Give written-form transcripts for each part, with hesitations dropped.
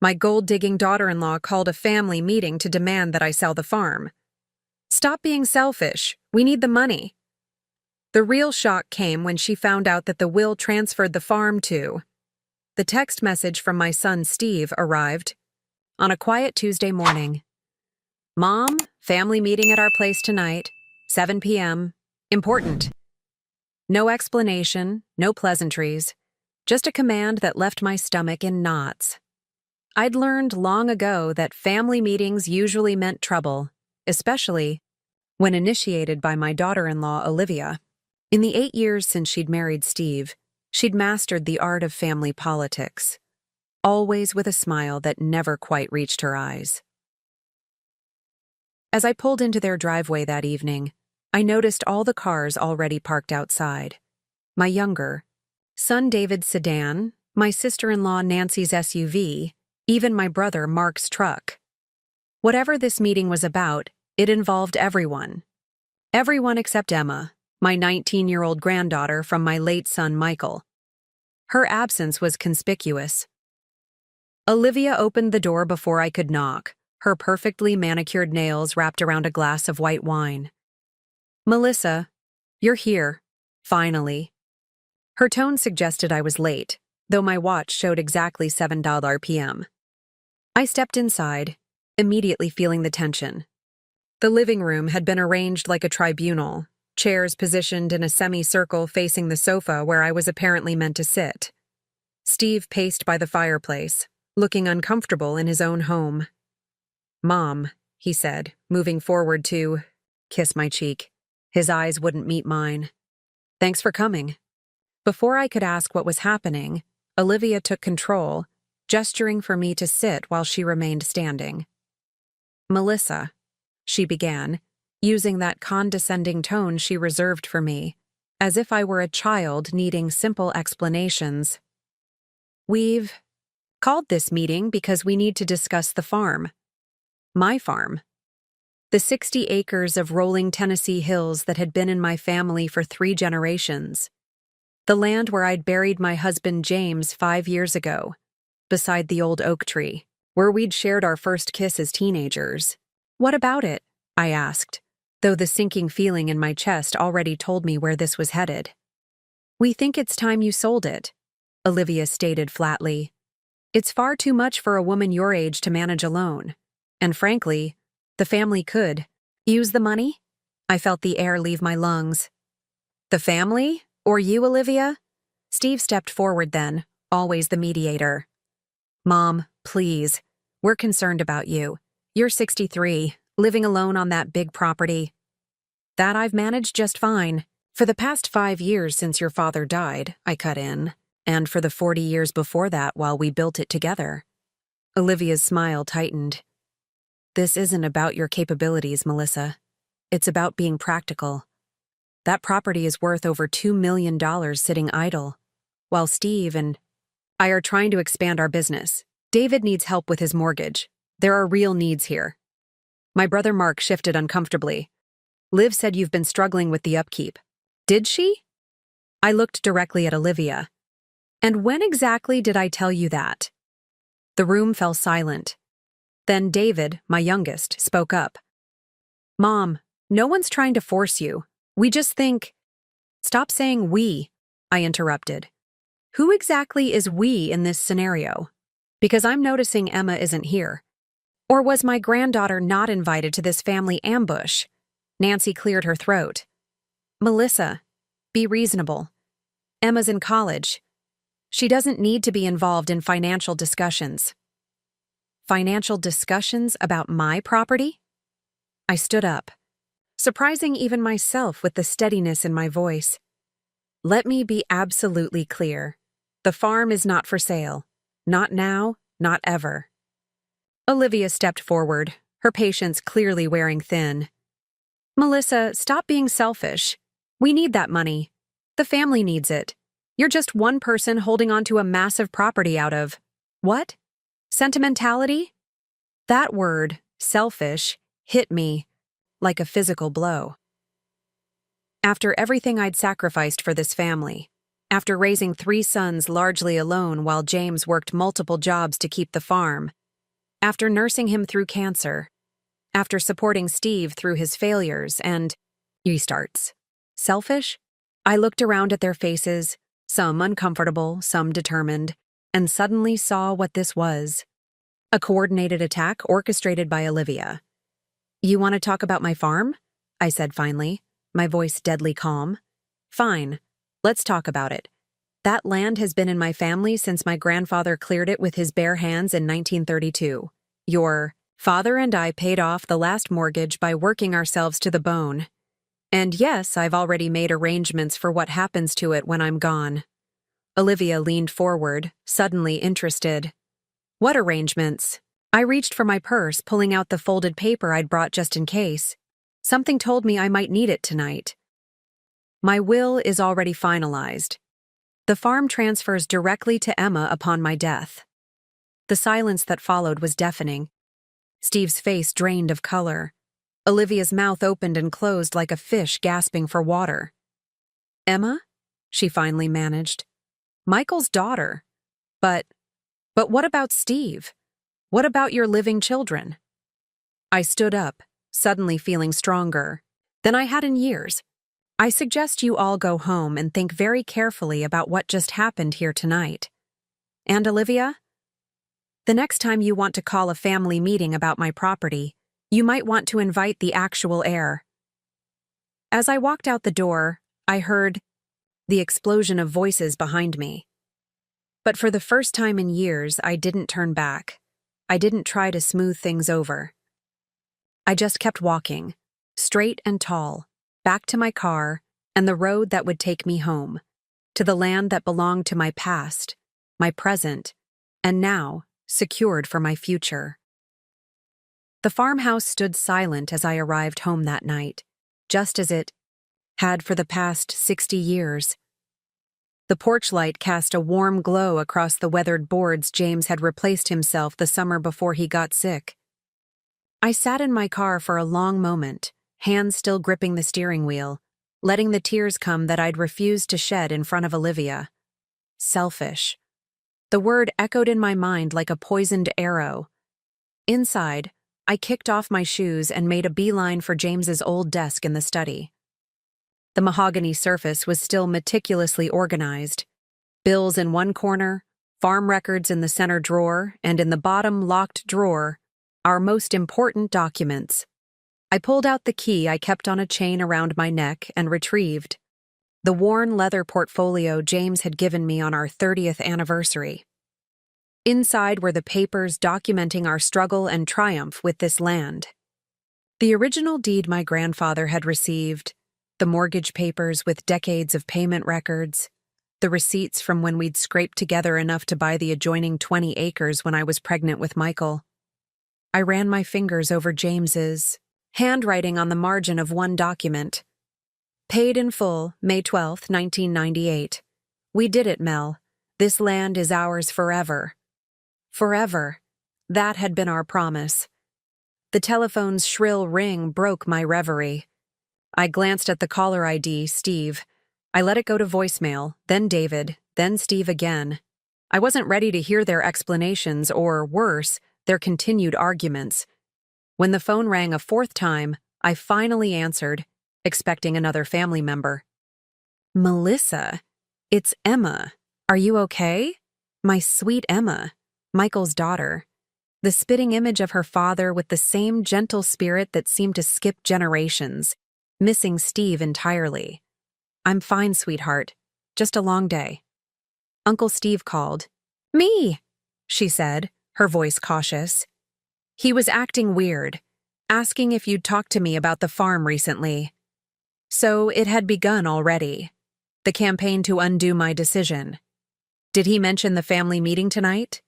My gold-digging daughter-in-law called a family meeting to demand that I sell the farm. Stop being selfish. We need the money. The real shock came when she found out that the will transferred the farm to. The text message from my son Steve arrived on a quiet Tuesday morning. Mom, family meeting at our place tonight, 7 p.m. Important. No explanation, no pleasantries, just a command that left my stomach in knots. I'd learned long ago that family meetings usually meant trouble, especially when initiated by my daughter-in-law, Olivia. In the 8 years since she'd married Steve, she'd mastered the art of family politics, always with a smile that never quite reached her eyes. As I pulled into their driveway that evening, I noticed all the cars already parked outside. My younger son David's sedan, my sister-in-law Nancy's SUV, even my brother Mark's truck. Whatever this meeting was about, it involved everyone. Everyone except Emma, my 19-year-old granddaughter from my late son Michael. Her absence was conspicuous. Olivia opened the door before I could knock, her perfectly manicured nails wrapped around a glass of white wine. Melissa, you're here, finally. Her tone suggested I was late, though my watch showed exactly 7 p.m. I stepped inside, immediately feeling the tension. The living room had been arranged like a tribunal, chairs positioned in a semicircle facing the sofa where I was apparently meant to sit. Steve paced by the fireplace, looking uncomfortable in his own home. Mom, he said, moving forward to kiss my cheek. His eyes wouldn't meet mine. Thanks for coming. Before I could ask what was happening, Olivia took control, gesturing for me to sit while she remained standing. Melissa, she began, using that condescending tone she reserved for me, as if I were a child needing simple explanations. We've called this meeting because we need to discuss the farm. My farm. The 60 acres of rolling Tennessee hills that had been in my family for 3 generations. The land where I'd buried my husband James 5 years ago, beside the old oak tree, where we'd shared our first kiss as teenagers. What about it? I asked, though the sinking feeling in my chest already told me where this was headed. We think it's time you sold it, Olivia stated flatly. It's far too much for a woman your age to manage alone. And frankly, the family could use the money. I felt the air leave my lungs. The family? Or you, Olivia? Steve stepped forward then, always the mediator. Mom, please. We're concerned about you. You're 63, living alone on that big property. That I've managed just fine. For the past 5 years since your father died, I cut in, and for the 40 years before that while we built it together. Olivia's smile tightened. This isn't about your capabilities, Melissa. It's about being practical. That property is worth over $2 million sitting idle, while Steve and I are trying to expand our business. David needs help with his mortgage. There are real needs here. My brother Mark shifted uncomfortably. Liv said you've been struggling with the upkeep. Did she? I looked directly at Olivia. And when exactly did I tell you that? The room fell silent. Then David, my youngest, spoke up. Mom, no one's trying to force you. We just think... Stop saying we, I interrupted. Who exactly is we in this scenario? Because I'm noticing Emma isn't here. Or was my granddaughter not invited to this family ambush? Nancy cleared her throat. Melissa, be reasonable. Emma's in college. She doesn't need to be involved in financial discussions. Financial discussions about my property? I stood up, surprising even myself with the steadiness in my voice. Let me be absolutely clear. The farm is not for sale. Not now, not ever. Olivia stepped forward, her patience clearly wearing thin. Melissa, stop being selfish. We need that money. The family needs it. You're just one person holding on to a massive property out of... What? Sentimentality? That word, selfish, hit me like a physical blow. After everything I'd sacrificed for this family, After raising 3 sons largely alone while James worked multiple jobs to keep the farm, after nursing him through cancer, after supporting Steve through his failures and restarts. Selfish? I looked around at their faces, some uncomfortable, some determined, and suddenly saw what this was. A coordinated attack orchestrated by Olivia. "You want to talk about my farm?" I said finally, my voice deadly calm. "Fine. Let's talk about it. That land has been in my family since my grandfather cleared it with his bare hands in 1932. Your father and I paid off the last mortgage by working ourselves to the bone. And yes, I've already made arrangements for what happens to it when I'm gone." Olivia leaned forward, suddenly interested. "What arrangements?" I reached for my purse, pulling out the folded paper I'd brought just in case. Something told me I might need it tonight. "My will is already finalized. The farm transfers directly to Emma upon my death." The silence that followed was deafening. Steve's face drained of color. Olivia's mouth opened and closed like a fish gasping for water. "Emma?" she finally managed. "Michael's daughter. But what about Steve? What about your living children?" I stood up, suddenly feeling stronger than I had in years. "I suggest you all go home and think very carefully about what just happened here tonight. And Olivia, the next time you want to call a family meeting about my property, you might want to invite the actual heir." As I walked out the door, I heard the explosion of voices behind me. But for the first time in years, I didn't turn back. I didn't try to smooth things over. I just kept walking, straight and tall, back to my car and the road that would take me home, to the land that belonged to my past, my present, and now secured for my future. The farmhouse stood silent as I arrived home that night, just as it had for the past 60 years. The porch light cast a warm glow across the weathered boards James had replaced himself the summer before he got sick. I sat in my car for a long moment, hands still gripping the steering wheel, letting the tears come that I'd refused to shed in front of Olivia. Selfish. The word echoed in my mind like a poisoned arrow. Inside, I kicked off my shoes and made a beeline for James's old desk in the study. The mahogany surface was still meticulously organized. Bills in one corner, farm records in the center drawer, and in the bottom locked drawer, our most important documents. I pulled out the key I kept on a chain around my neck and retrieved the worn leather portfolio James had given me on our 30th anniversary. Inside were the papers documenting our struggle and triumph with this land. The original deed my grandfather had received, the mortgage papers with decades of payment records, the receipts from when we'd scraped together enough to buy the adjoining 20 acres when I was pregnant with Michael. I ran my fingers over James's handwriting on the margin of one document. "Paid in full, May 12, 1998. We did it, Mel. This land is ours forever." Forever. That had been our promise. The telephone's shrill ring broke my reverie. I glanced at the caller ID, Steve. I let it go to voicemail, then David, then Steve again. I wasn't ready to hear their explanations or, worse, their continued arguments. When the phone rang a fourth time, I finally answered, expecting another family member. "Melissa, it's Emma. Are you okay? My sweet Emma, Michael's daughter. The spitting image of her father with the same gentle spirit that seemed to skip generations, missing Steve entirely. I'm fine, sweetheart. Just a long day." Uncle Steve called. "Me," she said, her voice cautious. He was acting weird, asking if you'd talked to me about the farm recently. So it had begun already. The campaign to undo my decision. Did he mention the family meeting tonight?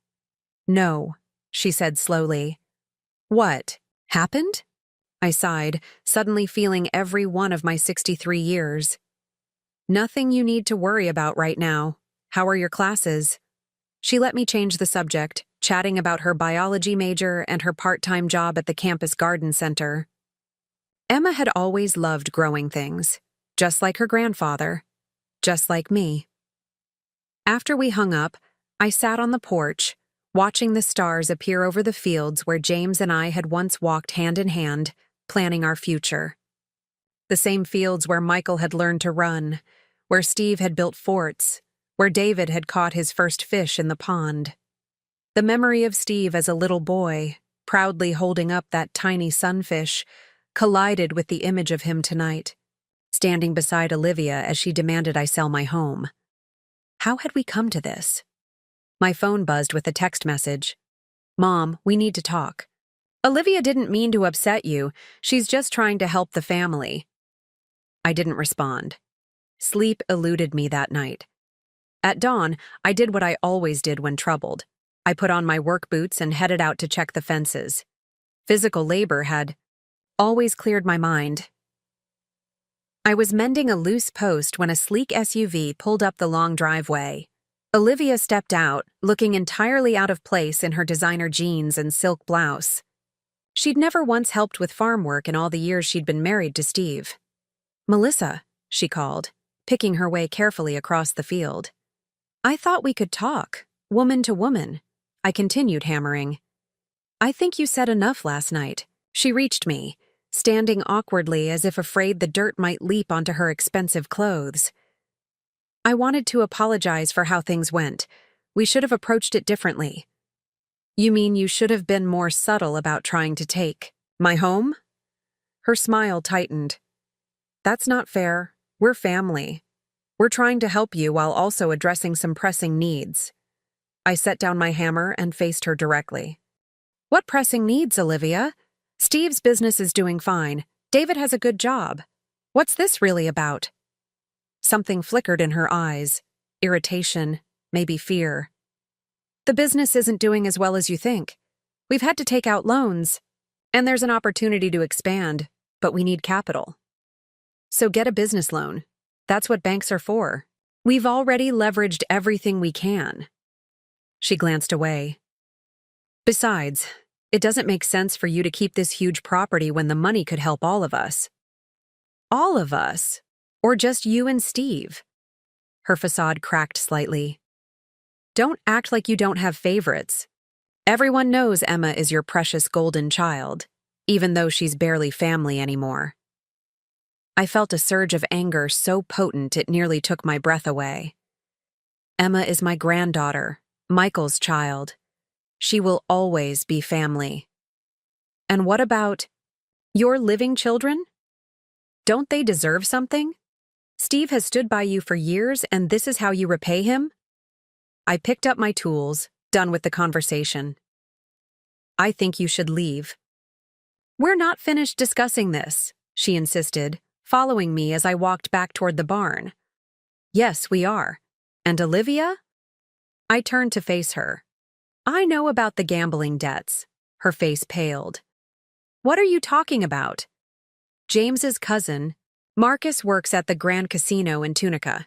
"No," she said slowly. "What happened?" I sighed, suddenly feeling every one of my 63 years. "Nothing you need to worry about right now. How are your classes?" She let me change the subject, chatting about her biology major and her part-time job at the campus garden center. Emma had always loved growing things, just like her grandfather, just like me. After we hung up, I sat on the porch, watching the stars appear over the fields where James and I had once walked hand in hand, planning our future. The same fields where Michael had learned to run, where Steve had built forts, where David had caught his first fish in the pond. The memory of Steve as a little boy, proudly holding up that tiny sunfish, collided with the image of him tonight, standing beside Olivia as she demanded I sell my home. How had we come to this? My phone buzzed with a text message. "Mom, we need to talk. Olivia didn't mean to upset you. She's just trying to help the family." I didn't respond. Sleep eluded me that night. At dawn, I did what I always did when troubled. I put on my work boots and headed out to check the fences. Physical labor had always cleared my mind. I was mending a loose post when a sleek SUV pulled up the long driveway. Olivia stepped out, looking entirely out of place in her designer jeans and silk blouse. She'd never once helped with farm work in all the years she'd been married to Steve. "Melissa," she called, picking her way carefully across the field. "I thought we could talk, woman to woman." I continued hammering. "I think you said enough last night." She reached me, standing awkwardly as if afraid the dirt might leap onto her expensive clothes. "I wanted to apologize for how things went. We should have approached it differently." "You mean you should have been more subtle about trying to take my home?" Her smile tightened. "That's not fair. We're family. We're trying to help you while also addressing some pressing needs." I set down my hammer and faced her directly. "What pressing needs, Olivia? Steve's business is doing fine. David has a good job. What's this really about?" Something flickered in her eyes. Irritation, maybe fear. "The business isn't doing as well as you think. We've had to take out loans, and there's an opportunity to expand, but we need capital. So get a business loan. That's what banks are for. We've already leveraged everything we can." She glanced away. "Besides, it doesn't make sense for you to keep this huge property when the money could help all of us." "All of us? Or just you and Steve?" Her facade cracked slightly. "Don't act like you don't have favorites. Everyone knows Emma is your precious golden child, even though she's barely family anymore." I felt a surge of anger so potent it nearly took my breath away. "Emma is my granddaughter, Michael's child. She will always be family." "And what about your living children? Don't they deserve something? Steve has stood by you for years, and this is how you repay him?" I picked up my tools, done with the conversation. "I think you should leave." "We're not finished discussing this," she insisted, following me as I walked back toward the barn. "Yes, we are. And Olivia?" I turned to face her. "I know about the gambling debts." Her face paled. "What are you talking about?" "James's cousin, Marcus, works at the Grand Casino in Tunica.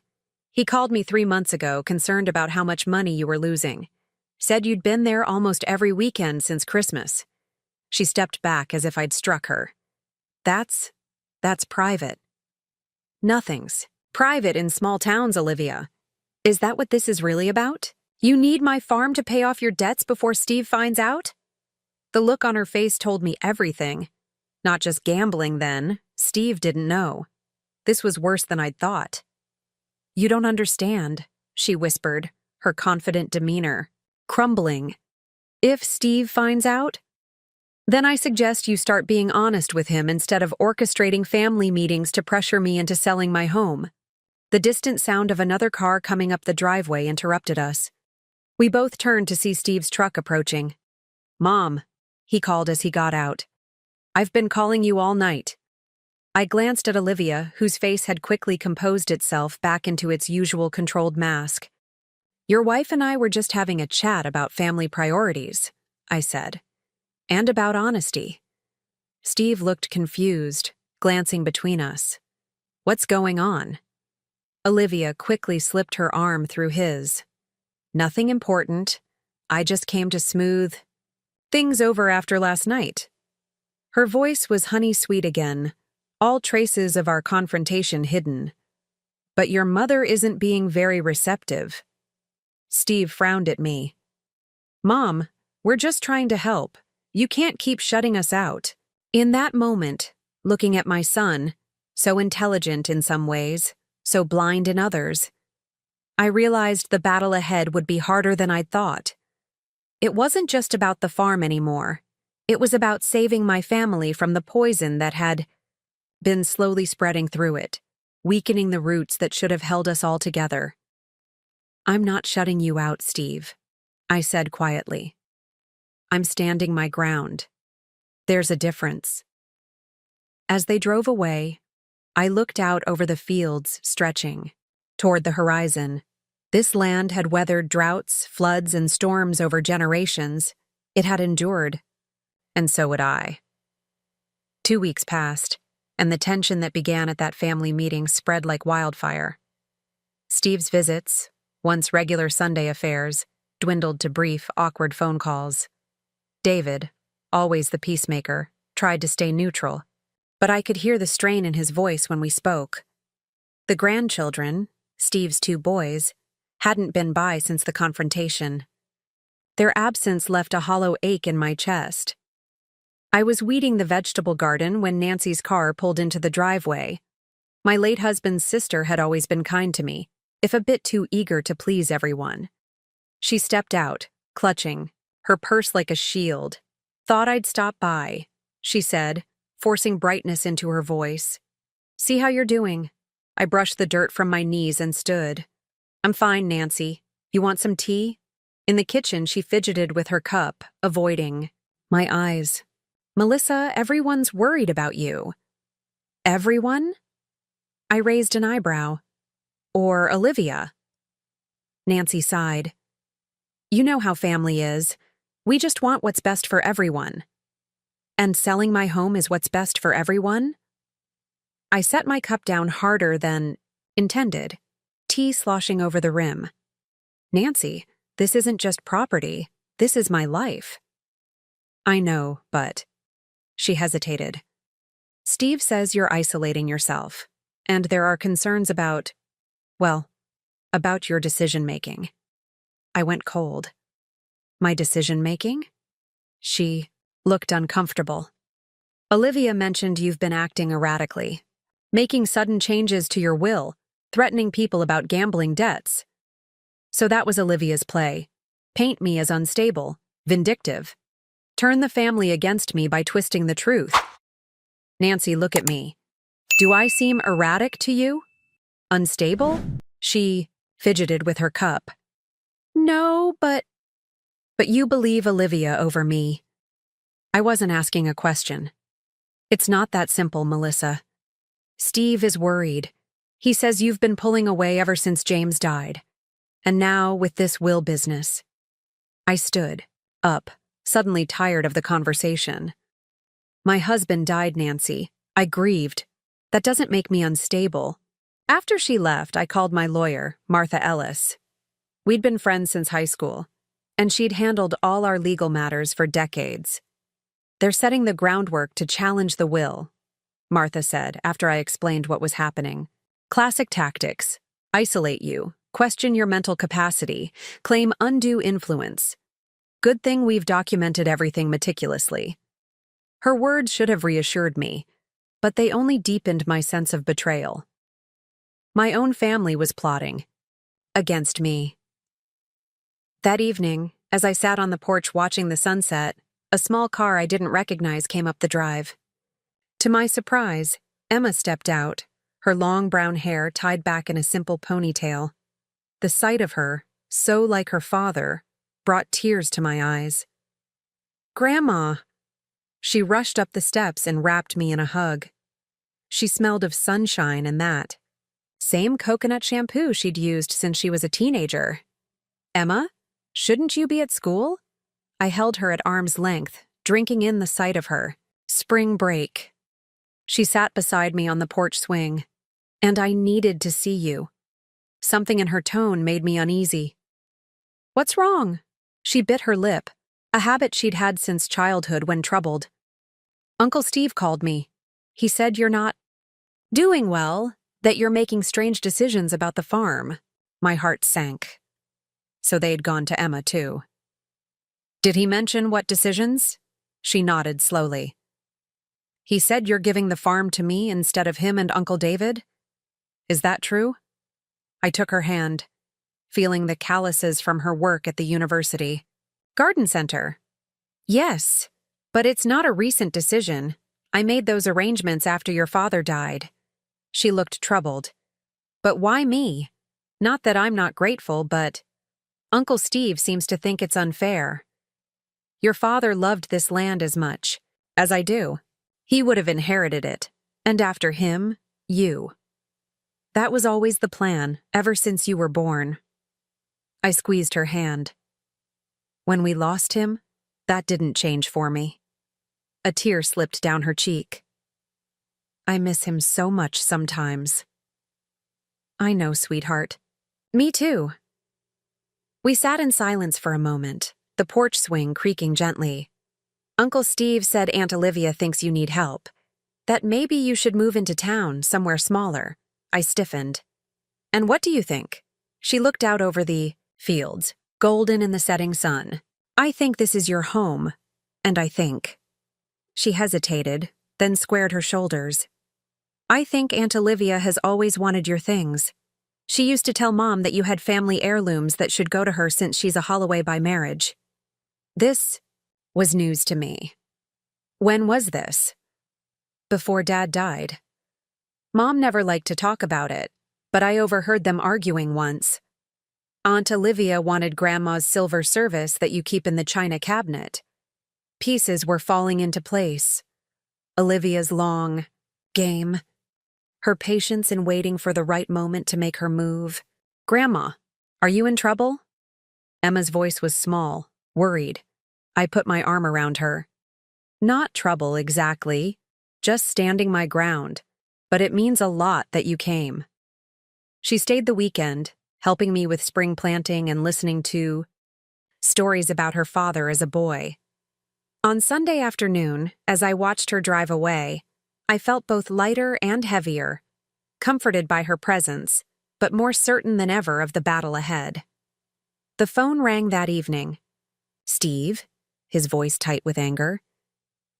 He called me 3 months ago, concerned about how much money you were losing. Said you'd been there almost every weekend since Christmas." She stepped back as if I'd struck her. That's private." "Nothing's private in small towns, Olivia. Is that what this is really about? You need my farm to pay off your debts before Steve finds out?" The look on her face told me everything. Not just gambling, then. Steve didn't know. This was worse than I'd thought. "You don't understand," she whispered, her confident demeanor crumbling. "If Steve finds out, then I suggest you start being honest with him instead of orchestrating family meetings to pressure me into selling my home." The distant sound of another car coming up the driveway interrupted us. We both turned to see Steve's truck approaching. "Mom," he called as he got out. "I've been calling you all night." I glanced at Olivia, whose face had quickly composed itself back into its usual controlled mask. "Your wife and I were just having a chat about family priorities," I said. "And about honesty." Steve looked confused, glancing between us. "What's going on?" Olivia quickly slipped her arm through his. "Nothing important. I just came to smooth things over after last night." Her voice was honey-sweet again, all traces of our confrontation hidden. "But your mother isn't being very receptive." Steve frowned at me. Mom, we're just trying to help. You can't keep shutting us out. In that moment, looking at my son, so intelligent in some ways, so blind in others, I realized the battle ahead would be harder than I'd thought. It wasn't just about the farm anymore. It was about saving my family from the poison that had been slowly spreading through it, weakening the roots that should have held us all together. I'm not shutting you out, Steve, I said quietly. I'm standing my ground. There's a difference. As they drove away, I looked out over the fields stretching toward the horizon. This land had weathered droughts, floods, and storms over generations. It had endured, and so would I. 2 weeks passed, and the tension that began at that family meeting spread like wildfire. Steve's visits, once regular Sunday affairs, dwindled to brief, awkward phone calls. David, always the peacemaker, tried to stay neutral, but I could hear the strain in his voice when we spoke. The grandchildren, Steve's 2 boys, hadn't been by since the confrontation. Their absence left a hollow ache in my chest. I was weeding the vegetable garden when Nancy's car pulled into the driveway. My late husband's sister had always been kind to me, if a bit too eager to please everyone. She stepped out, clutching, her purse like a shield. Thought I'd stop by, she said, forcing brightness into her voice. See how you're doing. I brushed the dirt from my knees and stood. I'm fine, Nancy. You want some tea? In the kitchen, she fidgeted with her cup, avoiding my eyes. Melissa, everyone's worried about you. Everyone? I raised an eyebrow. Or Olivia? Nancy sighed. You know how family is. We just want what's best for everyone. And selling my home is what's best for everyone? I set my cup down harder than intended, tea sloshing over the rim. Nancy, this isn't just property. This is my life. I know, but... She hesitated. Steve says you're isolating yourself, and there are concerns about, well, about your decision-making. I went cold. My decision-making? She looked uncomfortable. Olivia mentioned you've been acting erratically, making sudden changes to your will, threatening people about gambling debts. So that was Olivia's play. Paint me as unstable, vindictive. Turn the family against me by twisting the truth. Nancy, look at me. Do I seem erratic to you? Unstable? She fidgeted with her cup. No, but you believe Olivia over me. I wasn't asking a question. It's not that simple, Melissa. Steve is worried. He says you've been pulling away ever since James died. And now with this will business. I stood up, suddenly tired of the conversation. My husband died, Nancy. I grieved. That doesn't make me unstable. After she left, I called my lawyer, Martha Ellis. We'd been friends since high school, and she'd handled all our legal matters for decades. They're setting the groundwork to challenge the will, Martha said after I explained what was happening. Classic tactics. Isolate you, question your mental capacity, claim undue influence. Good thing we've documented everything meticulously. Her words should have reassured me, but they only deepened my sense of betrayal. My own family was plotting against me. That evening, as I sat on the porch watching the sunset, a small car I didn't recognize came up the drive. To my surprise, Emma stepped out, her long brown hair tied back in a simple ponytail. The sight of her, so like her father, brought tears to my eyes. Grandma! She rushed up the steps and wrapped me in a hug. She smelled of sunshine and that. Same coconut shampoo she'd used since she was a teenager. Emma, shouldn't you be at school? I held her at arm's length, drinking in the sight of her. Spring break. She sat beside me on the porch swing. And I needed to see you. Something in her tone made me uneasy. What's wrong? She bit her lip, a habit she'd had since childhood when troubled. Uncle Steve called me. He said you're not doing well, that you're making strange decisions about the farm. My heart sank. So they'd gone to Emma, too. Did he mention what decisions? She nodded slowly. He said you're giving the farm to me instead of him and Uncle David? Is that true? I took her hand, feeling the calluses from her work at the university. Garden center. Yes, but it's not a recent decision. I made those arrangements after your father died. She looked troubled. But why me? Not that I'm not grateful, but Uncle Steve seems to think it's unfair. Your father loved this land as much as I do. He would have inherited it, and after him, you. That was always the plan, ever since you were born. I squeezed her hand. When we lost him, that didn't change for me. A tear slipped down her cheek. I miss him so much sometimes. I know, sweetheart. Me too. We sat in silence for a moment, the porch swing creaking gently. Uncle Steve said Aunt Olivia thinks you need help. That maybe you should move into town, somewhere smaller. I stiffened. And what do you think? She looked out over the fields, golden in the setting sun. I think this is your home, and I think. She hesitated, then squared her shoulders. I think Aunt Olivia has always wanted your things. She used to tell Mom that you had family heirlooms that should go to her since she's a Holloway by marriage. This was news to me. When was this? Before Dad died. Mom never liked to talk about it, but I overheard them arguing once. Aunt Olivia wanted Grandma's silver service that you keep in the china cabinet. Pieces were falling into place. Olivia's long game. Her patience in waiting for the right moment to make her move. Grandma, are you in trouble? Emma's voice was small, worried. I put my arm around her. Not trouble exactly, just standing my ground, but it means a lot that you came. She stayed the weekend, helping me with spring planting and listening to stories about her father as a boy. On Sunday afternoon, as I watched her drive away, I felt both lighter and heavier, comforted by her presence, but more certain than ever of the battle ahead. The phone rang that evening. Steve, his voice tight with anger.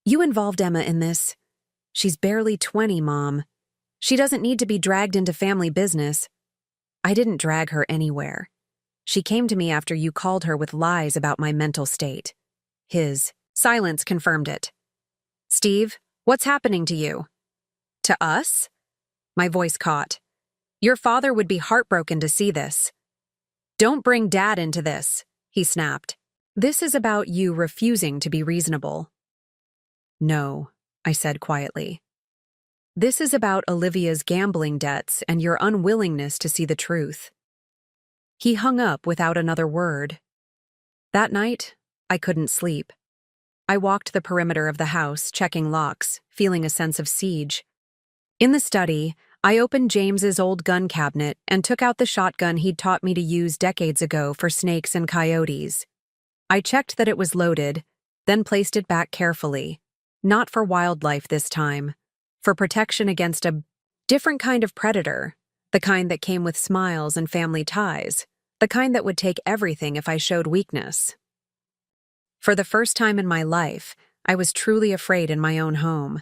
You involved Emma in this. She's barely 20, Mom. She doesn't need to be dragged into family business. I didn't drag her anywhere. She came to me after you called her with lies about my mental state. His silence confirmed it. Steve, what's happening to you? To us? My voice caught. Your father would be heartbroken to see this. Don't bring Dad into this, he snapped. This is about you refusing to be reasonable. No, I said quietly. This is about Olivia's gambling debts and your unwillingness to see the truth. He hung up without another word. That night, I couldn't sleep. I walked the perimeter of the house, checking locks, feeling a sense of siege. In the study, I opened James's old gun cabinet and took out the shotgun he'd taught me to use decades ago for snakes and coyotes. I checked that it was loaded, then placed it back carefully. Not for wildlife this time. For protection against a different kind of predator, the kind that came with smiles and family ties, the kind that would take everything if I showed weakness. For the first time in my life, I was truly afraid in my own home.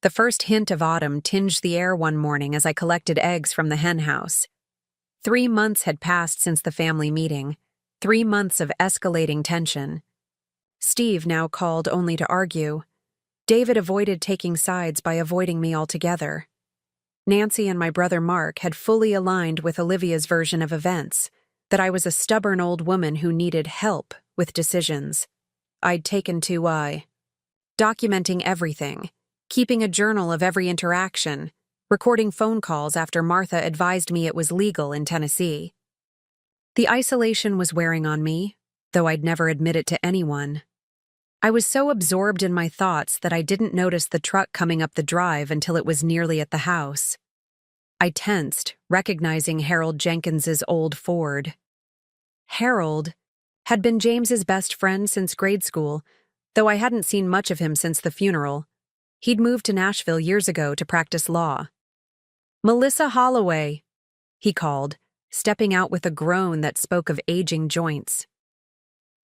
The first hint of autumn tinged the air one morning as I collected eggs from the hen house. 3 months had passed since the family meeting, 3 months of escalating tension. Steve now called only to argue. David avoided taking sides by avoiding me altogether. Nancy and my brother Mark had fully aligned with Olivia's version of events, that I was a stubborn old woman who needed help with decisions. I'd taken to documenting everything, keeping a journal of every interaction, recording phone calls after Martha advised me it was legal in Tennessee. The isolation was wearing on me, though I'd never admit it to anyone. I was so absorbed in my thoughts that I didn't notice the truck coming up the drive until it was nearly at the house. I tensed, recognizing Harold Jenkins's old Ford. Harold had been James's best friend since grade school, though I hadn't seen much of him since the funeral. He'd moved to Nashville years ago to practice law. Melissa Holloway, he called, stepping out with a groan that spoke of aging joints.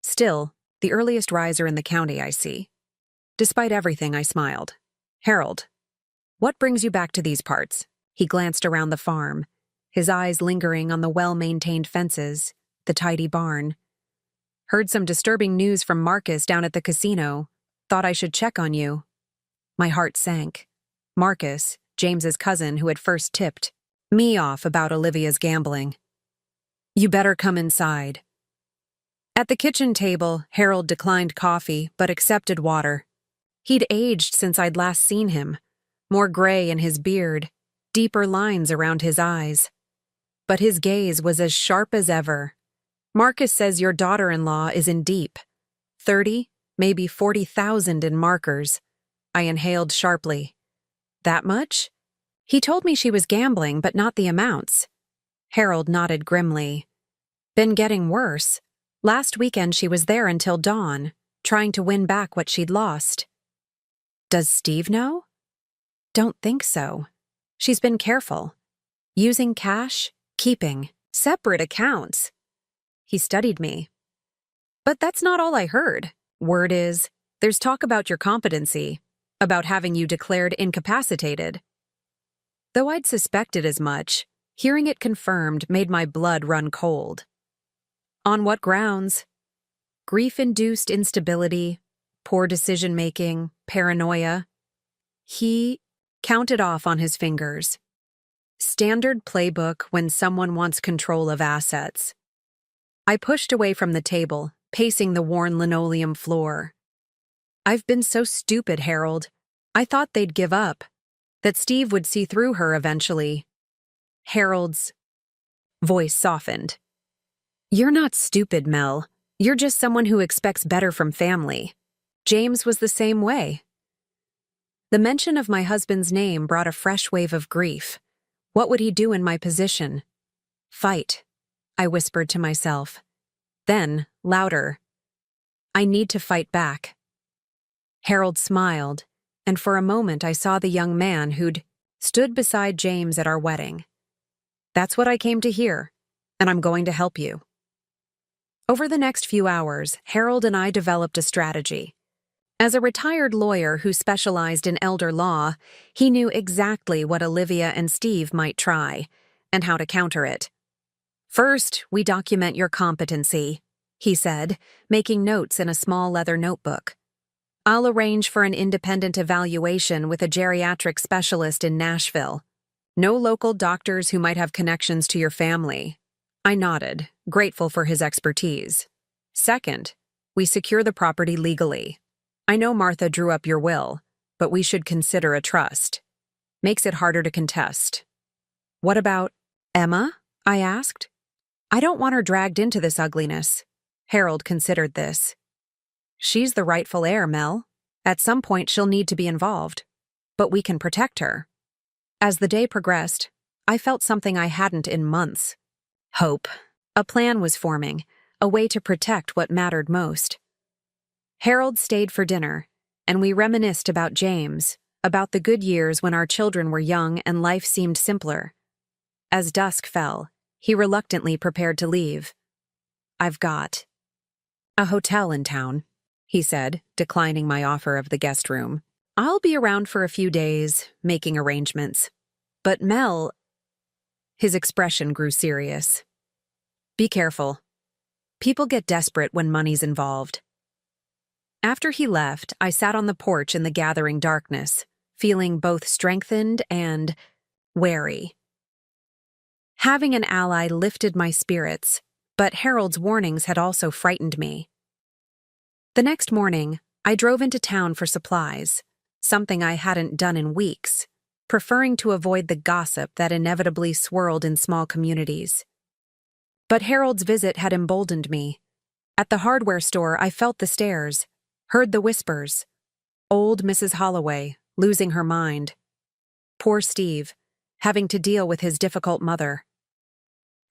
Still, the earliest riser in the county, I see. Despite everything, I smiled. Harold, what brings you back to these parts? He glanced around the farm, his eyes lingering on the well-maintained fences, the tidy barn. Heard some disturbing news from Marcus down at the casino. Thought I should check on you. My heart sank. Marcus, James's cousin who had first tipped me off about Olivia's gambling. You better come inside. At the kitchen table, Harold declined coffee but accepted water. He'd aged since I'd last seen him, more gray in his beard, deeper lines around his eyes. But his gaze was as sharp as ever. Marcus says your daughter-in-law is in deep. 30, maybe 40,000 in markers. I inhaled sharply. That much? He told me she was gambling, but not the amounts. Harold nodded grimly. Been getting worse. Last weekend she was there until dawn, trying to win back what she'd lost. Does Steve know? Don't think so. She's been careful. Using cash, keeping separate accounts. He studied me. But that's not all I heard. Word is, there's talk about your competency, about having you declared incapacitated. Though I'd suspected as much, hearing it confirmed made my blood run cold. On what grounds? Grief-induced instability, poor decision-making, paranoia. He counted off on his fingers. Standard playbook when someone wants control of assets. I pushed away from the table, pacing the worn linoleum floor. I've been so stupid, Harold. I thought they'd give up, that Steve would see through her eventually. Harold's voice softened. You're not stupid, Mel. You're just someone who expects better from family. James was the same way. The mention of my husband's name brought a fresh wave of grief. What would he do in my position? Fight, I whispered to myself. Then, louder, I need to fight back. Harold smiled, and for a moment I saw the young man who'd stood beside James at our wedding. That's what I came to hear, and I'm going to help you. Over the next few hours, Harold and I developed a strategy. As a retired lawyer who specialized in elder law, he knew exactly what Olivia and Steve might try, and how to counter it. First, we document your competency, he said, making notes in a small leather notebook. I'll arrange for an independent evaluation with a geriatric specialist in Nashville. No local doctors who might have connections to your family. I nodded, grateful for his expertise. Second, we secure the property legally. I know Martha drew up your will, but we should consider a trust. Makes it harder to contest. What about Emma? I asked. I don't want her dragged into this ugliness. Harold considered this. She's the rightful heir, Mel. At some point she'll need to be involved. But we can protect her. As the day progressed, I felt something I hadn't in months. Hope. A plan was forming, a way to protect what mattered most. Harold stayed for dinner, and we reminisced about James, about the good years when our children were young and life seemed simpler. As dusk fell, he reluctantly prepared to leave. I've got a hotel in town, he said, declining my offer of the guest room. I'll be around for a few days, making arrangements. But Mel... His expression grew serious. Be careful. People get desperate when money's involved. After he left, I sat on the porch in the gathering darkness, feeling both strengthened and wary. Having an ally lifted my spirits, but Harold's warnings had also frightened me. The next morning, I drove into town for supplies, something I hadn't done in weeks, preferring to avoid the gossip that inevitably swirled in small communities. But Harold's visit had emboldened me. At the hardware store, I felt the stares, heard the whispers. Old Mrs. Holloway, losing her mind. Poor Steve, having to deal with his difficult mother.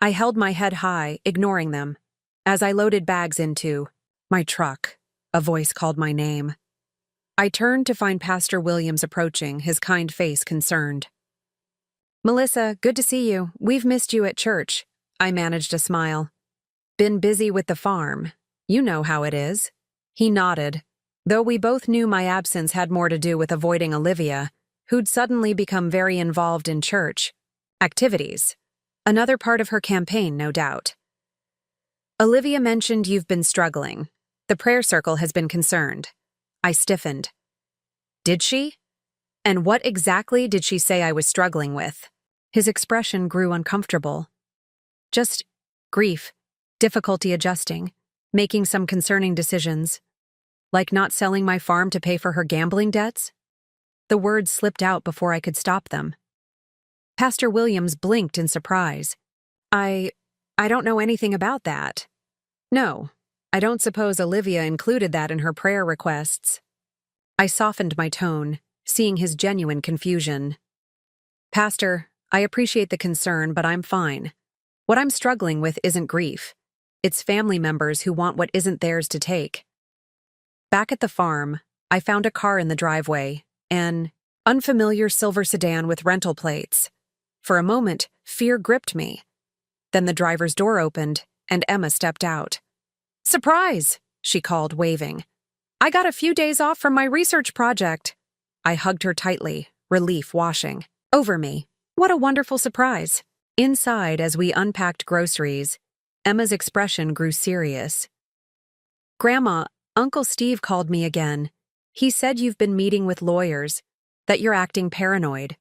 I held my head high, ignoring them. As I loaded bags into my truck, a voice called my name. I turned to find Pastor Williams approaching, his kind face concerned. Melissa, good to see you. We've missed you at church. I managed a smile. Been busy with the farm. You know how it is. He nodded, though we both knew my absence had more to do with avoiding Olivia, who'd suddenly become very involved in church activities. Another part of her campaign, no doubt. Olivia mentioned you've been struggling. The prayer circle has been concerned. I stiffened. Did she? And what exactly did she say I was struggling with? His expression grew uncomfortable. Just grief, difficulty adjusting, making some concerning decisions. Like not selling my farm to pay for her gambling debts? The words slipped out before I could stop them. Pastor Williams blinked in surprise. I don't know anything about that. No, I don't suppose Olivia included that in her prayer requests. I softened my tone, seeing his genuine confusion. Pastor, I appreciate the concern, but I'm fine. What I'm struggling with isn't grief. It's family members who want what isn't theirs to take. Back at the farm, I found a car in the driveway, an unfamiliar silver sedan with rental plates. For a moment, fear gripped me. Then the driver's door opened, and Emma stepped out. Surprise, she called, waving. I got a few days off from my research project. I hugged her tightly, relief washing over me. What a wonderful surprise. Inside, as we unpacked groceries, Emma's expression grew serious. Grandma, Uncle Steve called me again. He said you've been meeting with lawyers, that you're acting paranoid.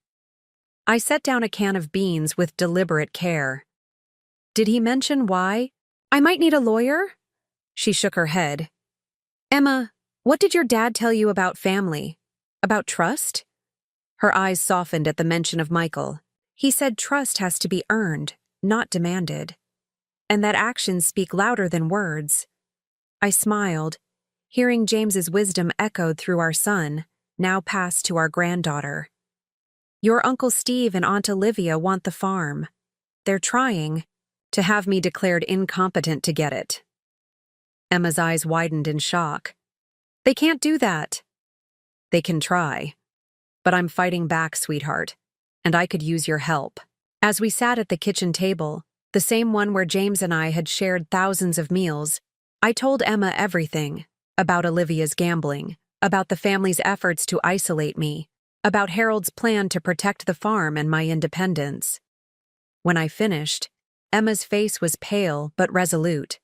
I set down a can of beans with deliberate care. Did he mention why? I might need a lawyer? She shook her head. Emma, what did your dad tell you about family? About trust? Her eyes softened at the mention of Michael. He said trust has to be earned, not demanded, and that actions speak louder than words. I smiled, hearing James's wisdom echoed through our son, now passed to our granddaughter. Your Uncle Steve and Aunt Olivia want the farm. They're trying to have me declared incompetent to get it. Emma's eyes widened in shock. They can't do that. They can try. But I'm fighting back, sweetheart, and I could use your help. As we sat at the kitchen table, the same one where James and I had shared thousands of meals, I told Emma everything about Olivia's gambling, about the family's efforts to isolate me, about Harold's plan to protect the farm and my independence. When I finished, Emma's face was pale but resolute.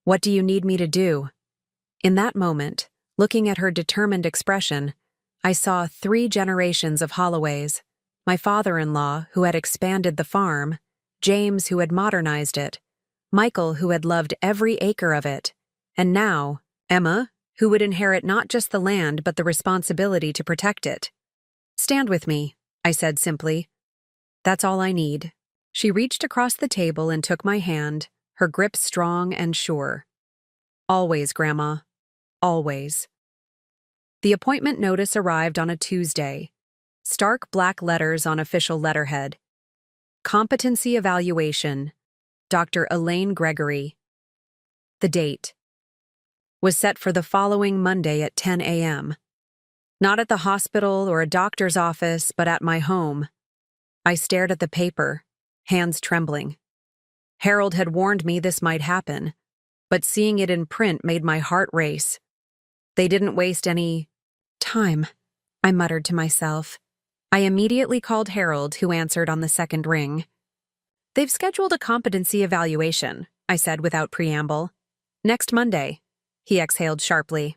What do you need me to do? In that moment, looking at her determined expression, I saw 3 generations of Holloways. My father-in-law, who had expanded the farm, James, who had modernized it, Michael, who had loved every acre of it, and now, Emma, who would inherit not just the land but the responsibility to protect it. Stand with me, I said simply. That's all I need. She reached across the table and took my hand, her grip strong and sure. Always, Grandma. Always. The appointment notice arrived on a Tuesday. Stark black letters on official letterhead. Competency evaluation. Dr. Elaine Gregory. The date was set for the following Monday at 10 a.m. Not at the hospital or a doctor's office, but at my home. I stared at the paper, hands trembling. Harold had warned me this might happen, but seeing it in print made my heart race. They didn't waste any time, I muttered to myself. I immediately called Harold, who answered on the second ring. They've scheduled a competency evaluation, I said without preamble. Next Monday, he exhaled sharply.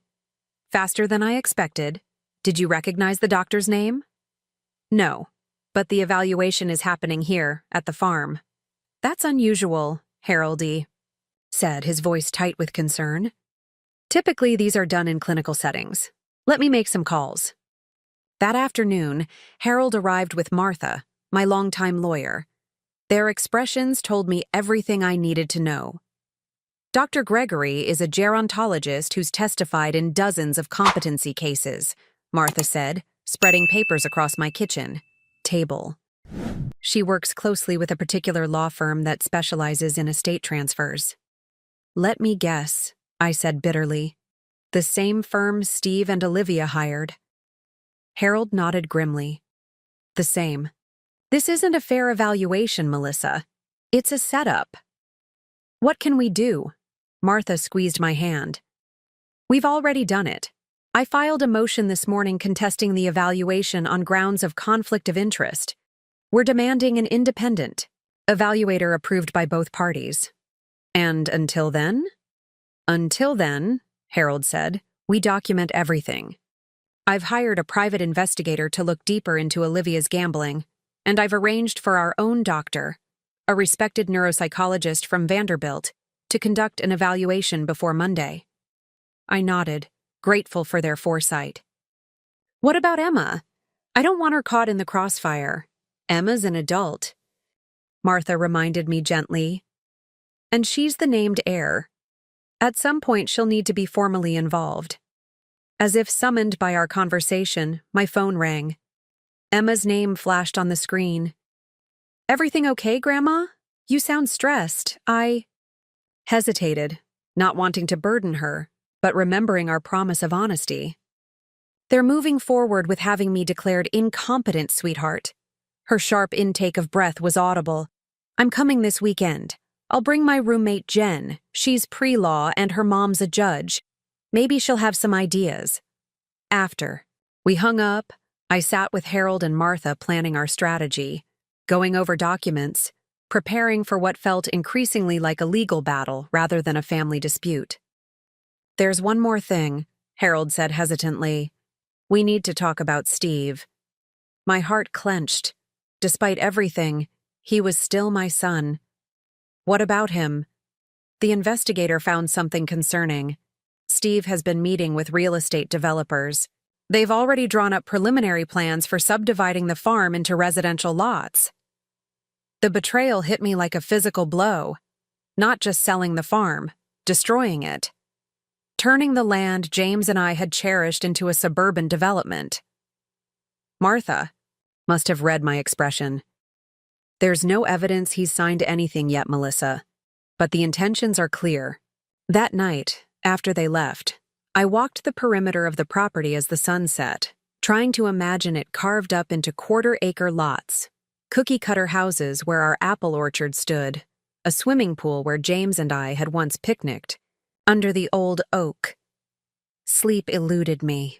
Faster than I expected. Did you recognize the doctor's name? No, but the evaluation is happening here, at the farm. That's unusual, Haroldy said, his voice tight with concern. Typically, these are done in clinical settings. Let me make some calls. That afternoon, Harold arrived with Martha, my longtime lawyer. Their expressions told me everything I needed to know. Dr. Gregory is a gerontologist who's testified in dozens of competency cases, Martha said, spreading papers across my kitchen table. She works closely with a particular law firm that specializes in estate transfers. Let me guess, I said bitterly. The same firm Steve and Olivia hired. Harold nodded grimly. The same. This isn't a fair evaluation, Melissa. It's a setup. What can we do? Martha squeezed my hand. We've already done it. I filed a motion this morning contesting the evaluation on grounds of conflict of interest. We're demanding an independent evaluator approved by both parties. And until then? Until then, Harold said, we document everything. I've hired a private investigator to look deeper into Olivia's gambling, and I've arranged for our own doctor, a respected neuropsychologist from Vanderbilt, to conduct an evaluation before Monday. I nodded, grateful for their foresight. What about Emma? I don't want her caught in the crossfire. Emma's an adult. Martha reminded me gently. And she's the named heir. At some point, she'll need to be formally involved. As if summoned by our conversation, my phone rang. Emma's name flashed on the screen. Everything okay, Grandma? You sound stressed. I hesitated, not wanting to burden her, but remembering our promise of honesty. They're moving forward with having me declared incompetent, sweetheart. Her sharp intake of breath was audible. I'm coming this weekend. I'll bring my roommate Jen. She's pre-law and her mom's a judge. Maybe she'll have some ideas. After we hung up, I sat with Harold and Martha planning our strategy, going over documents, preparing for what felt increasingly like a legal battle rather than a family dispute. There's one more thing, Harold said hesitantly. We need to talk about Steve. My heart clenched. Despite everything, he was still my son. What about him? The investigator found something concerning. Steve has been meeting with real estate developers. They've already drawn up preliminary plans for subdividing the farm into residential lots. The betrayal hit me like a physical blow. Not just selling the farm, destroying it. Turning the land James and I had cherished into a suburban development. Martha must have read my expression. There's no evidence he's signed anything yet, Melissa. But the intentions are clear. That night, after they left, I walked the perimeter of the property as the sun set, trying to imagine it carved up into quarter-acre lots, cookie-cutter houses where our apple orchard stood, a swimming pool where James and I had once picnicked, under the old oak. Sleep eluded me.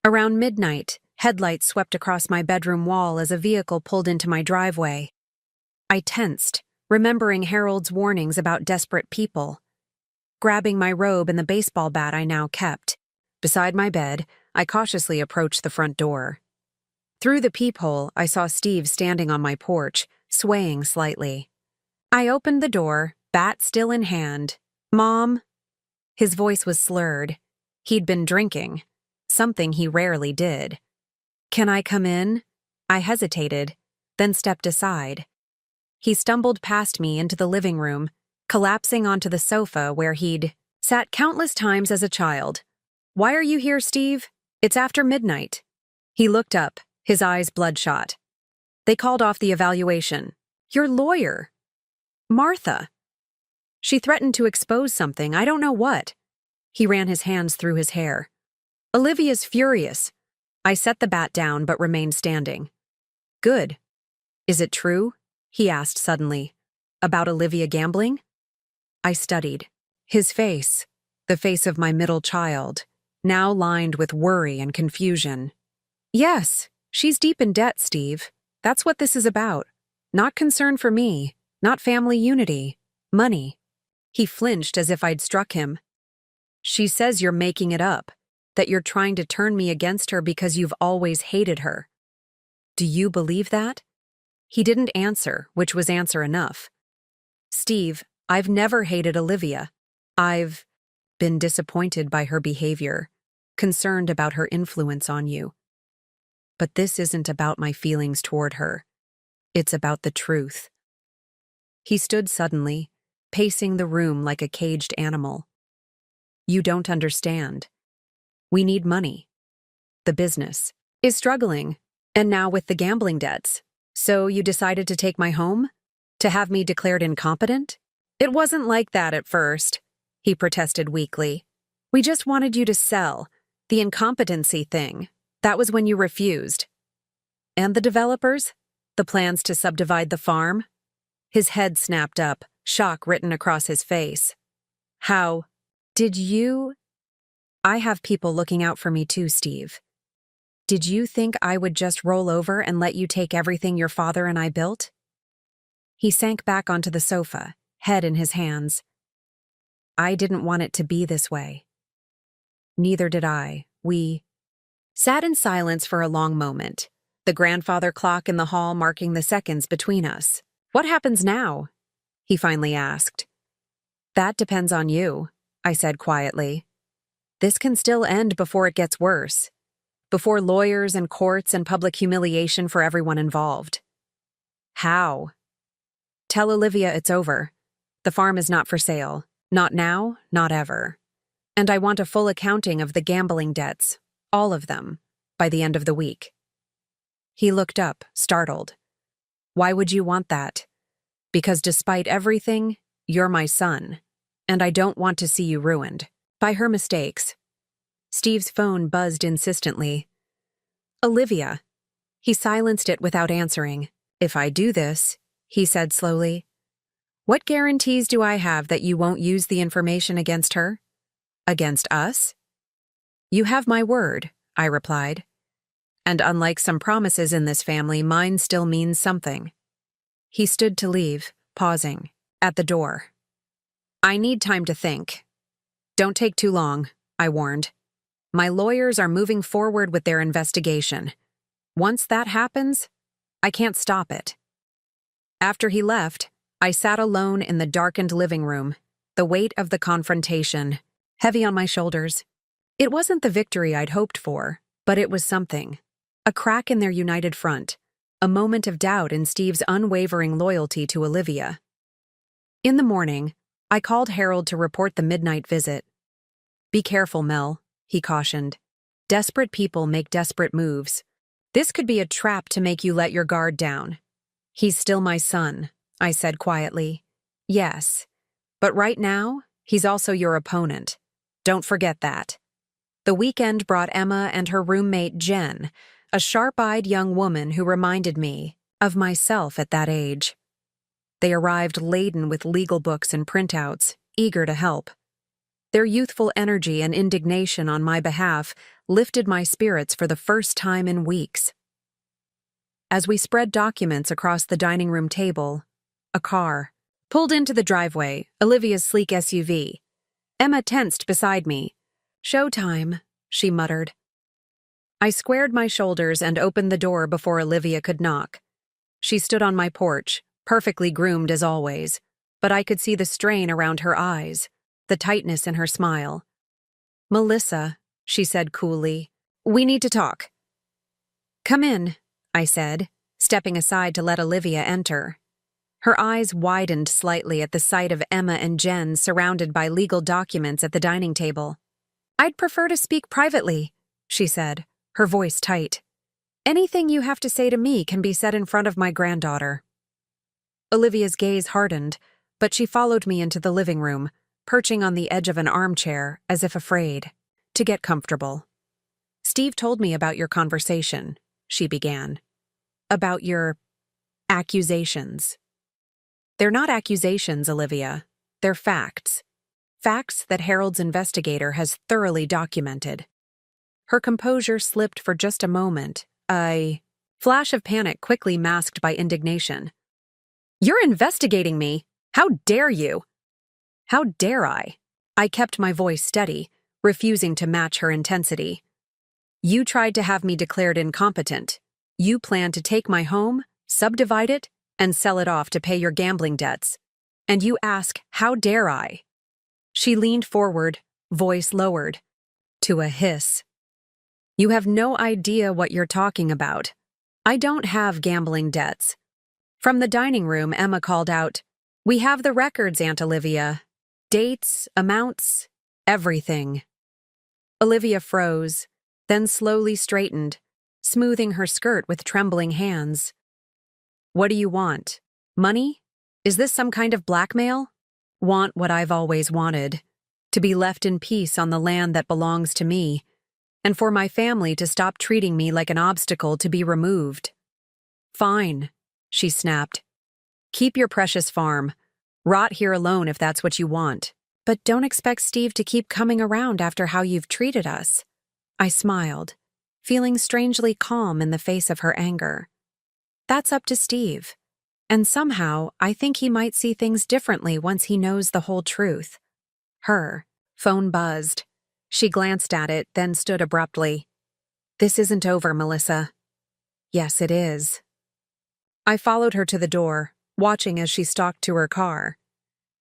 Around midnight, headlights swept across my bedroom wall as a vehicle pulled into my driveway. I tensed, remembering Harold's warnings about desperate people. Grabbing my robe and the baseball bat I now kept, beside my bed, I cautiously approached the front door. Through the peephole, I saw Steve standing on my porch, swaying slightly. I opened the door, bat still in hand. Mom? His voice was slurred. He'd been drinking, something he rarely did. Can I come in? I hesitated, then stepped aside. He stumbled past me into the living room, collapsing onto the sofa where he'd sat countless times as a child. Why are you here, Steve? It's after midnight. He looked up, his eyes bloodshot. They called off the evaluation. Your lawyer. Martha. She threatened to expose something, I don't know what. He ran his hands through his hair. Olivia's furious. I set the bat down but remained standing. Good. Is it true? He asked suddenly. About Olivia gambling? I studied. His face, the face of my middle child, now lined with worry and confusion. Yes, she's deep in debt, Steve. That's what this is about. Not concern for me, not family unity, money. He flinched as if I'd struck him. She says you're making it up, that you're trying to turn me against her because you've always hated her. Do you believe that? He didn't answer, which was answer enough. Steve, I've never hated Olivia. I've been disappointed by her behavior, concerned about her influence on you. But this isn't about my feelings toward her. It's about the truth. He stood suddenly, pacing the room like a caged animal. You don't understand. We need money. The business is struggling, and now with the gambling debts. So you decided to take my home? To have me declared incompetent? It wasn't like that at first, he protested weakly. We just wanted you to sell. The incompetency thing. That was when you refused. And the developers? The plans to subdivide the farm? His head snapped up, shock written across his face. How did you? I have people looking out for me too, Steve. Did you think I would just roll over and let you take everything your father and I built? He sank back onto the sofa, head in his hands. I didn't want it to be this way. Neither did I. We sat in silence for a long moment, the grandfather clock in the hall marking the seconds between us. What happens now? He finally asked. That depends on you, I said quietly. This can still end before it gets worse, before lawyers and courts and public humiliation for everyone involved. How? Tell Olivia it's over. The farm is not for sale. Not now, not ever. And I want a full accounting of the gambling debts, all of them, by the end of the week. He looked up, startled. Why would you want that? Because despite everything, you're my son, and I don't want to see you ruined by her mistakes. Steve's phone buzzed insistently. Olivia. He silenced it without answering. If I do this, he said slowly, what guarantees do I have that you won't use the information against her? Against us? You have my word, I replied. And unlike some promises in this family, mine still means something. He stood to leave, pausing, at the door. I need time to think. Don't take too long, I warned. My lawyers are moving forward with their investigation. Once that happens, I can't stop it. After he left, I sat alone in the darkened living room, the weight of the confrontation heavy on my shoulders. It wasn't the victory I'd hoped for, but it was something. A crack in their united front, a moment of doubt in Steve's unwavering loyalty to Olivia. In the morning, I called Harold to report the midnight visit. Be careful, Mel, he cautioned. Desperate people make desperate moves. This could be a trap to make you let your guard down. He's still my son, I said quietly. Yes, but right now, he's also your opponent. Don't forget that. The weekend brought Emma and her roommate Jen, a sharp-eyed young woman who reminded me of myself at that age. They arrived laden with legal books and printouts, eager to help. Their youthful energy and indignation on my behalf lifted my spirits for the first time in weeks. As we spread documents across the dining room table, a car pulled into the driveway, Olivia's sleek SUV. Emma tensed beside me. Showtime, she muttered. I squared my shoulders and opened the door before Olivia could knock. She stood on my porch, perfectly groomed as always, but I could see the strain around her eyes, the tightness in her smile. Melissa, she said coolly, we need to talk. Come in, I said, stepping aside to let Olivia enter. Her eyes widened slightly at the sight of Emma and Jen surrounded by legal documents at the dining table. I'd prefer to speak privately, she said, her voice tight. Anything you have to say to me can be said in front of my granddaughter. Olivia's gaze hardened, but she followed me into the living room, perching on the edge of an armchair as if afraid to get comfortable. Steve told me about your conversation, she began. About your accusations. They're not accusations, Olivia. They're facts. Facts that Harold's investigator has thoroughly documented. Her composure slipped for just a moment, a flash of panic quickly masked by indignation. You're investigating me! How dare you! How dare I? I kept my voice steady, refusing to match her intensity. You tried to have me declared incompetent. You planned to take my home, subdivide it, and sell it off to pay your gambling debts. And you ask, how dare I? She leaned forward, voice lowered, to a hiss. You have no idea what you're talking about. I don't have gambling debts. From the dining room, Emma called out, We have the records, Aunt Olivia. Dates, amounts, everything. Olivia froze, then slowly straightened, smoothing her skirt with trembling hands. What do you want? Money? Is this some kind of blackmail? Want what I've always wanted, to be left in peace on the land that belongs to me, and for my family to stop treating me like an obstacle to be removed. Fine, she snapped. Keep your precious farm. Rot here alone if that's what you want. But don't expect Steve to keep coming around after how you've treated us. I smiled, feeling strangely calm in the face of her anger. That's up to Steve. And somehow, I think he might see things differently once he knows the whole truth. Her phone buzzed. She glanced at it, then stood abruptly. This isn't over, Melissa. Yes, it is. I followed her to the door, watching as she stalked to her car.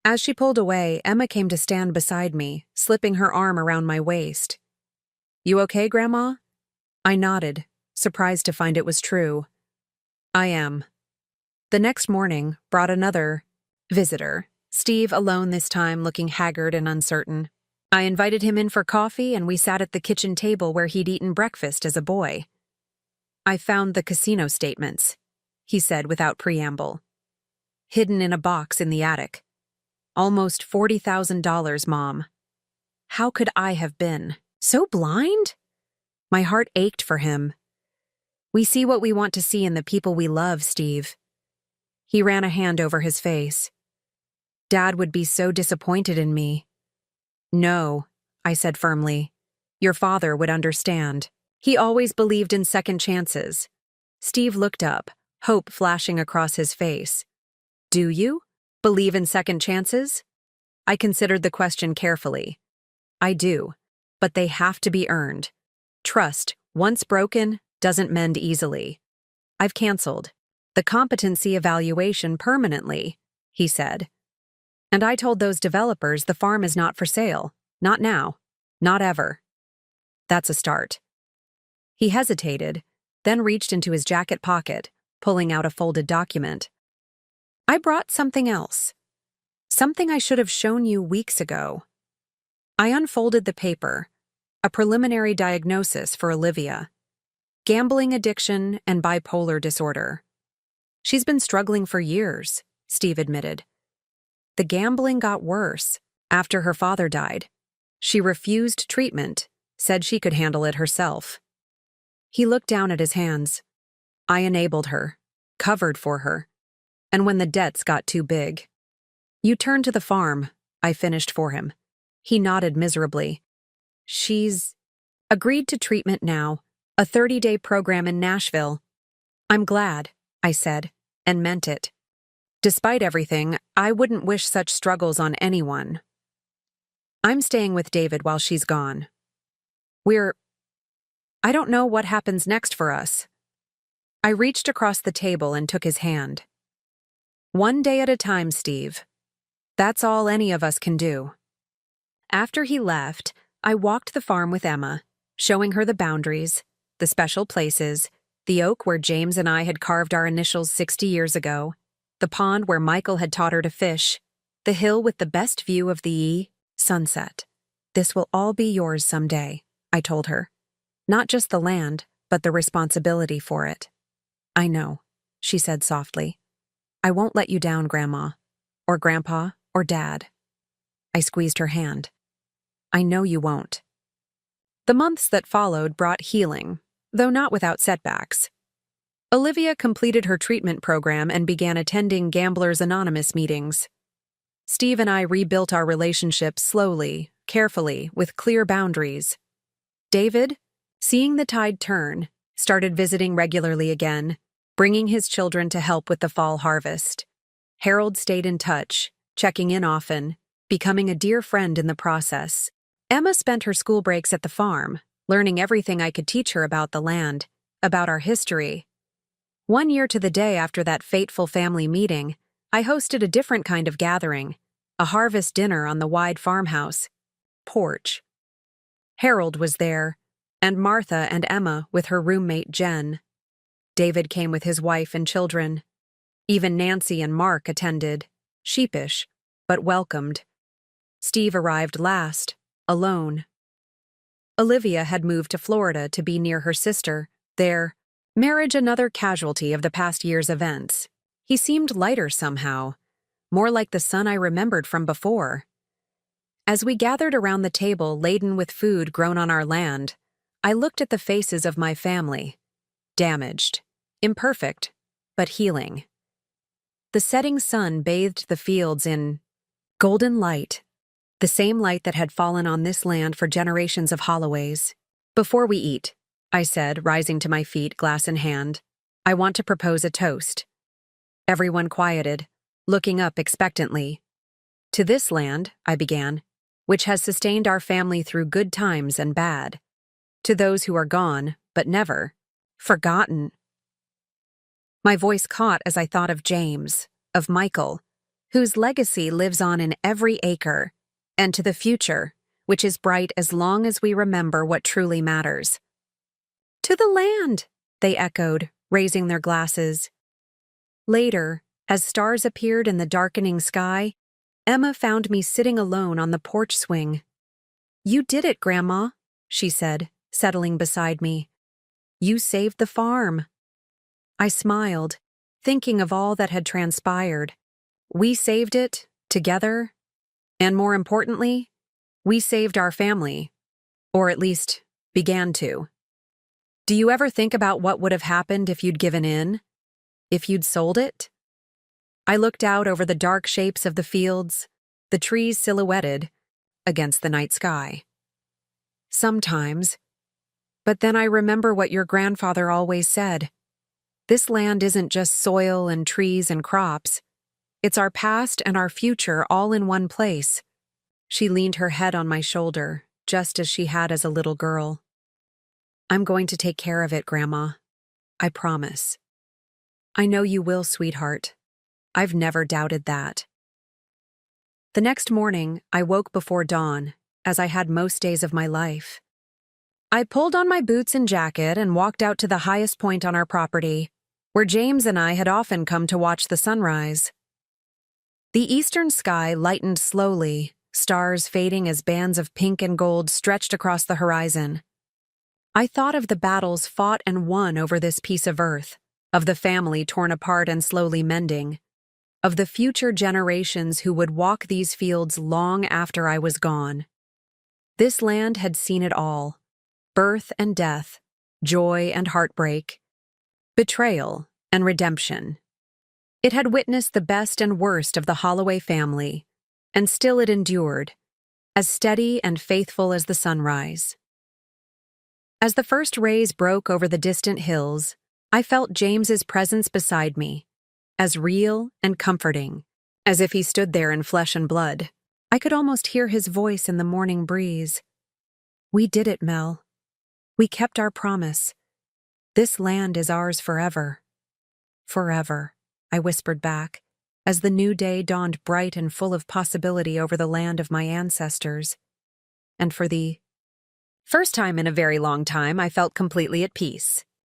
As she pulled away, Emma came to stand beside me, slipping her arm around my waist. You okay, Grandma? I nodded, surprised to find it was true. I am. The next morning brought another visitor, Steve alone this time, looking haggard and uncertain. I invited him in for coffee and we sat at the kitchen table where he'd eaten breakfast as a boy. I found the casino statements, he said without preamble. Hidden in a box in the attic. Almost $40,000, Mom. How could I have been so blind? My heart ached for him. We see what we want to see in the people we love, Steve. He ran a hand over his face. Dad would be so disappointed in me. No, I said firmly. Your father would understand. He always believed in second chances. Steve looked up, hope flashing across his face. Do you believe in second chances? I considered the question carefully. I do, but they have to be earned. Trust, once broken, doesn't mend easily. I've canceled the competency evaluation permanently, he said. And I told those developers the farm is not for sale. Not now. Not ever. That's a start. He hesitated, then reached into his jacket pocket, pulling out a folded document. I brought something else. Something I should have shown you weeks ago. I unfolded the paper, a preliminary diagnosis for Olivia. Gambling addiction and bipolar disorder. She's been struggling for years, Steve admitted. The gambling got worse after her father died. She refused treatment, said she could handle it herself. He looked down at his hands. I enabled her, covered for her. And when the debts got too big. You turned to the farm, I finished for him. He nodded miserably. She's agreed to treatment now, a 30-day program in Nashville. I'm glad, I said, and meant it. Despite everything, I wouldn't wish such struggles on anyone. I'm staying with David while she's gone. I don't know what happens next for us. I reached across the table and took his hand. One day at a time, Steve. That's all any of us can do. After he left, I walked the farm with Emma, showing her the boundaries, the special places, the oak where James and I had carved our initials 60 years ago, the pond where Michael had taught her to fish, the hill with the best view of the sunset. This will all be yours someday, I told her. Not just the land, but the responsibility for it. I know, she said softly. I won't let you down, Grandma, or Grandpa, or Dad. I squeezed her hand. I know you won't. The months that followed brought healing, though not without setbacks. Olivia completed her treatment program and began attending Gamblers Anonymous meetings. Steve and I rebuilt our relationship slowly, carefully, with clear boundaries. David, seeing the tide turn, started visiting regularly again, bringing his children to help with the fall harvest. Harold stayed in touch, checking in often, becoming a dear friend in the process. Emma spent her school breaks at the farm, learning everything I could teach her about the land, about our history. 1 year to the day after that fateful family meeting, I hosted a different kind of gathering, a harvest dinner on the wide farmhouse porch. Harold was there, and Martha and Emma with her roommate Jen. David came with his wife and children. Even Nancy and Mark attended, sheepish, but welcomed. Steve arrived last, alone. Olivia had moved to Florida to be near her sister, their marriage another casualty of the past year's events. He seemed lighter somehow, more like the son I remembered from before. As we gathered around the table laden with food grown on our land, I looked at the faces of my family. Damaged, imperfect, but healing. The setting sun bathed the fields in golden light, the same light that had fallen on this land for generations of Holloways. "Before we eat," I said, rising to my feet, glass in hand, "I want to propose a toast." Everyone quieted, looking up expectantly. "To this land," I began, "which has sustained our family through good times and bad. To those who are gone, but never forgotten." My voice caught as I thought of James, of Michael, whose legacy lives on in every acre, and to the future, which is bright as long as we remember what truly matters. "To the land," they echoed, raising their glasses. Later, as stars appeared in the darkening sky, Emma found me sitting alone on the porch swing. "You did it, Grandma," she said, settling beside me. "You saved the farm." I smiled, thinking of all that had transpired. We saved it, together, and more importantly, we saved our family, or at least began to. Do you ever think about what would have happened if you'd given in? If you'd sold it? I looked out over the dark shapes of the fields, the trees silhouetted against the night sky. Sometimes. But then I remember what your grandfather always said. This land isn't just soil and trees and crops. It's our past and our future all in one place. She leaned her head on my shoulder, just as she had as a little girl. "I'm going to take care of it, Grandma. I promise." "I know you will, sweetheart. I've never doubted that." The next morning, I woke before dawn, as I had most days of my life. I pulled on my boots and jacket and walked out to the highest point on our property, where James and I had often come to watch the sunrise. The eastern sky lightened slowly, stars fading as bands of pink and gold stretched across the horizon. I thought of the battles fought and won over this piece of earth, of the family torn apart and slowly mending, of the future generations who would walk these fields long after I was gone. This land had seen it all: birth and death, joy and heartbreak, betrayal and redemption. It had witnessed the best and worst of the Holloway family, and still it endured, as steady and faithful as the sunrise. As the first rays broke over the distant hills, I felt James's presence beside me, as real and comforting, as if he stood there in flesh and blood. I could almost hear his voice in the morning breeze. "We did it, Mel. We kept our promise. This land is ours forever." "Forever," I whispered back, as the new day dawned bright and full of possibility over the land of my ancestors. And for the first time in a very long time, I felt completely at peace.